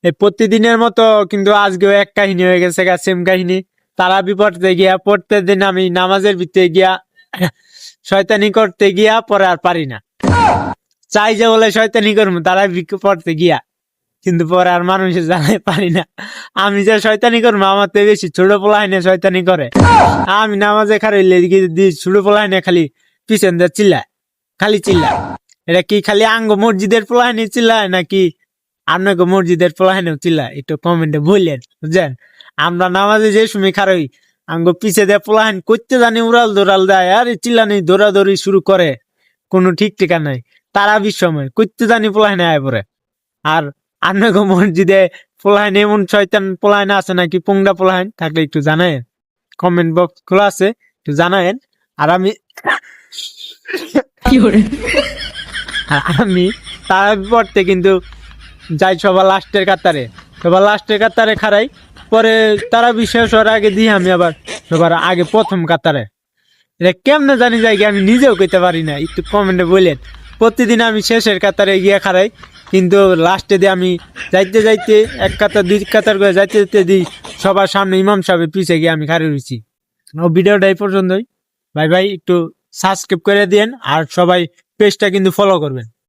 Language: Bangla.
এই প্রতিদিনের মতো কিন্তু আজকেও এক কাহিনী হয়ে গেছে, সেম কাহিনী। তারা বিপদে গিয়া প্রত্যেক দিন আমি নামাজের ভিতরে গিয়া শয়তানি করতে গিয়া পরে আর পারি না, চাই যে বলে শয়তানি করবো তারা পড়তে গিয়া, কিন্তু পরে আর মানুষের জানাই পারি না। আমি যে শয়তানি করবো আমার তো বেশি ছোট পোলা হয় না শয়তানি করে। আমি নামাজে খারাইলে ছোট পোলা হয় না খালি পিছন দিয়ে চিল্লায়, খালি চিল্লায়। এটা কি খালি আঙ্গ মসজিদের পোলা হয় চিল্লায় নাকি আপনাকে মসজিদের পোলা হয় চিল্লায়? একটু কমেন্টে বললেন, বুঝছেন? আমরা নামাজে যে সময় খারাই আঙ্গ পিছে দিয়ে পোলা হান করতে জানি উড়াল দৌড়াল দেয়, আর চিল্লানি দৌড়াদৌড়ি শুরু করে, কোনো ঠিক ঠিকা নাই। তারা বিশ্বময় করতে জানি পোলা হানে আয় পরে। আর আপনাকে মসজিদে পোলাহাইন এমন শয়তান পোলাহাইন আছে নাকি পুংডা পোলাহাইন থাকলে একটু জানায়েন, কমেন্ট বক্স খোলা আছে, একটু জানায়েন। আর আমি আমি তার পড়তে কিন্তু যাই সবার লাস্টের কাতারে খারাই, পরে তারা বিশ্বাস হওয়ার আগে দিয়ে আমি আবার সবার আগে প্রথম কাতারে। এটা কেমনে জানি যাই আমি নিজেও কইতে পারি না, একটু কমেন্টে বললেন। প্রতিদিন আমি শেষের কাতারে গিয়ে খারাই, কিন্তু লাস্টে দিয়ে আমি যাইতে যাইতে এক কাতার দুই কাতার করে যাইতে যেতে দিই সবার সামনে ইমাম সাহেবের পিছিয়ে গিয়ে আমি খাড়ি রয়েছি। ও ভিডিওটা এই পর্যন্তই। ভাই একটু সাবস্ক্রাইব করে দিন আর সবাই পেজটা কিন্তু ফলো করবেন।